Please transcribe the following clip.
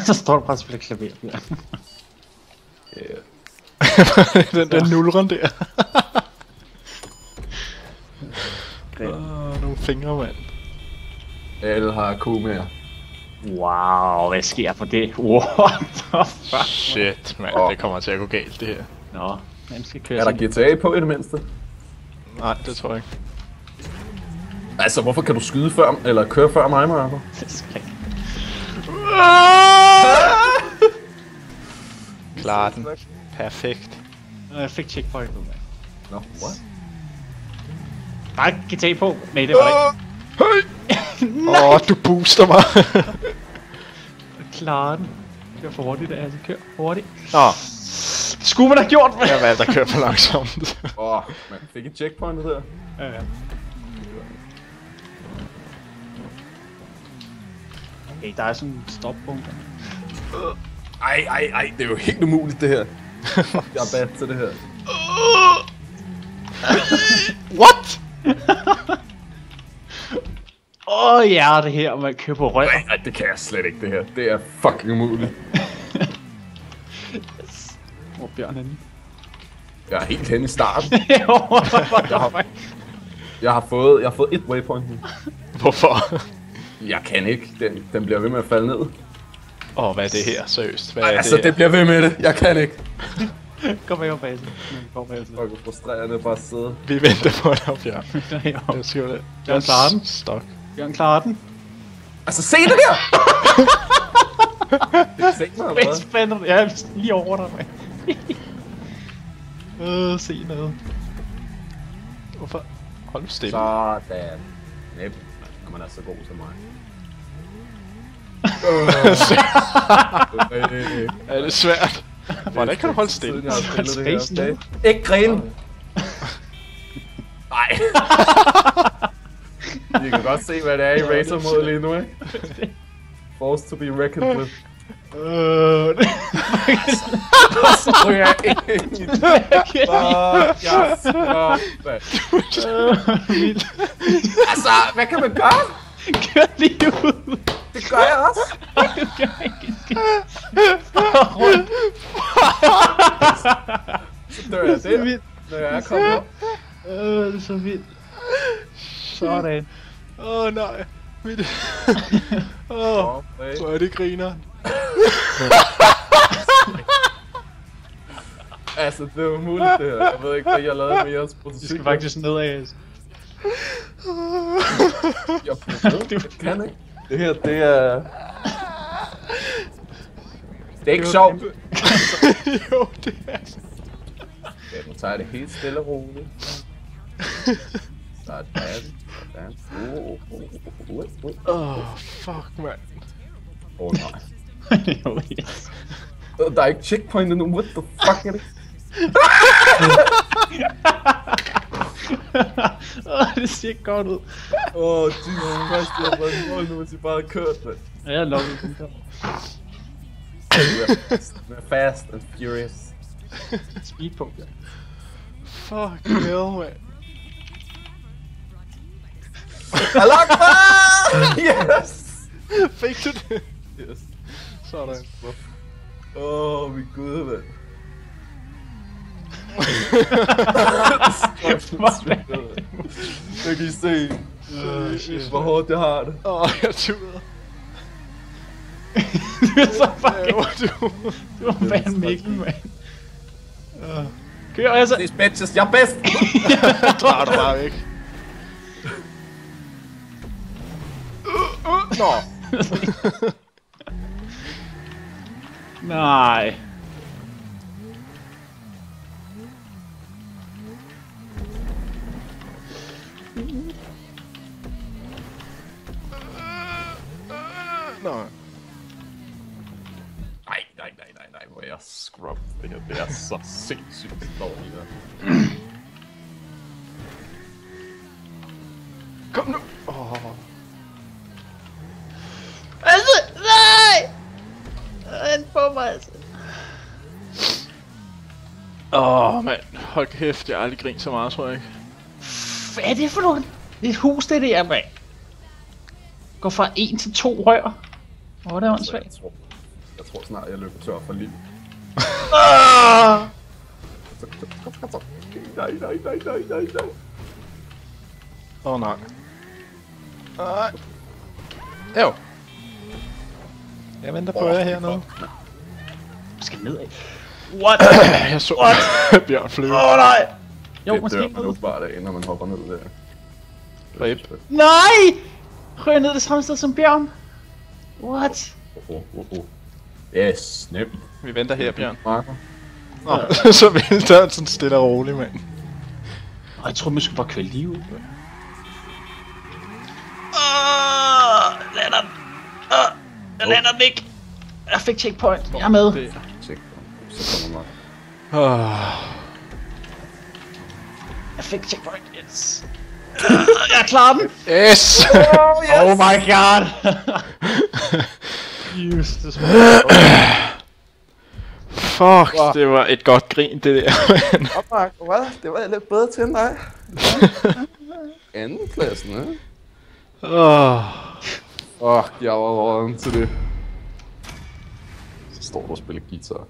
Så står du bare og spiller klaver. den nulren der. Nogle fingre, mand. Alle har kumaer. Wow, hvad sker for det? What the fuck? Shit, mand. Det kommer til at gå galt, det her. Nå, man skal køre Er der GTA på i det mindste? Nej, det tror jeg ikke. Altså, hvorfor kan du skyde før, eller køre før mig, Marco? Klar den. Perfekt. Jeg fik checkpoint nu, mand. Nå, what? Nej, GTA på. Nej, det var det Du booster mig. Klar den. Kør for hurtigt, der. Altså, kør hurtigt. Nå, Det skulle man have gjort, mand. jeg valgte at køre for langsomt. Man fik et checkpoint der. Ja. Okay, der er sådan en stoppunkt. Ej, det er jo helt umuligt det her. Jeg er bad til det her. What? Ja, det her, man kører på rør. Nej, det kan jeg slet ikke det her. Det er fucking umuligt. Hvor Bjørn henne? Jeg er helt hen i starten. Jo, Jeg har fået et waypoint nu. Hvorfor? Jeg kan ikke. Den bliver ved med at falde ned. Hvad er det her? Seriøst? Hvad er Altså, det bliver ved med det. Jeg kan ikke. Kom med på basen. Kom med Det er frustrerende bare at sidde. Vi venter på dig, Bjørn. på Jeg siger det. Bjørn klarer den. Stok. Bjørn klarer den. Altså, se det der! Se mig, eller Det er hvad? spændende. Jeg er lige over dig, mand. Se noget. Hvorfor? Hold nu stille. Sådan. Næb, når man er så god som mig. Er det svært? Hvordan kan du holde stille? Siden jeg har spillet det Spacen her. nu. Okay. Ikke grine! Nej. I kan godt se, hvad det er i racer mod lige nu, ikke? Forced to be reckoned with. Så ryger jeg ind i det. Jeg slår, mand. Altså, hvad kan man gøre? Kør lige ud. Det gør jeg også. Så dør jeg der, når jeg er kommet op. Det er så vildt. Sådan. Nej. Hvor er det griner. Altså, det var muligt det her. Jeg ved ikke, hvad jeg lavede med jeres Det prototyper. skal faktisk nedad. Jeg kan ikke. Det her, det er... Det er ikke sjovt. Jo, det er. Okay, nu tager jeg det helt stille og roligt. Sådan. Fuck, mand. Nej. Jo, yes. Der er ikke checkpoint endnu. What the fuck er det? Det ser godt ud. Jesus Christ, jeg har været i mål nu, hvis I bare havde kørt, mand. Ja, jeg lover det. Fast and furious. Speedpunkt, ja. Fuck hell, mand. Allah Akbar! Yes! Fik du det? Yes. Sådan. Min gud, mand. Jeg kan I se, hvor hårdt jeg har det. Jeg tuder. Du er så fucking... Du. Du er Van Mikkel, mand. Kør, altså. These bitches, jeg er bedst! Drar du bare væk. Nå. Nej. Nå. Nej, hvor er jeg scrub. Det her, det er så sindssygt dårligt der. Kom nu. Altså, nej! Han får mig altså. Mand. Hold kæft, jeg har aldrig grint så meget, tror jeg ikke. Hvad er det for noget? Det er et hus, det der, mand. Går fra 1 til 2 rør. Det er åndssvagt. Jeg tror snart, jeg løber tør for liv. Kom. Nej. Åh nej. Nej. Jo. Jeg venter på jer hernede. Jeg skal nedad. What? Jeg så Bjørn flyve. Nej! Jo, Det måske dør man ned. jo bare af, når man hopper ned der. Rip. Nej! Røg ned det samme sted som Bjørn. What? Yes, nemt. Vi venter her, Bjørn. Marker. Nå, så vælter han sådan stille og roligt, mand. Jeg tror, man skulle bare køre lige ud. Lander den. Jeg lander den ikke. Jeg fik checkpoint. Jeg er med. Det. Tjek. Så kommer Marker. Jeg fik checkpoint. Yes. Jeg klarer den. Yes! Oh my god. Justus. Fuck, det var et godt grin, det der, mand. Marker, hvad? Det var jeg lidt bedre til end dig. Andenpladsen, eh? Fuck, jeg var råden til det. Så står du og spiller guitar.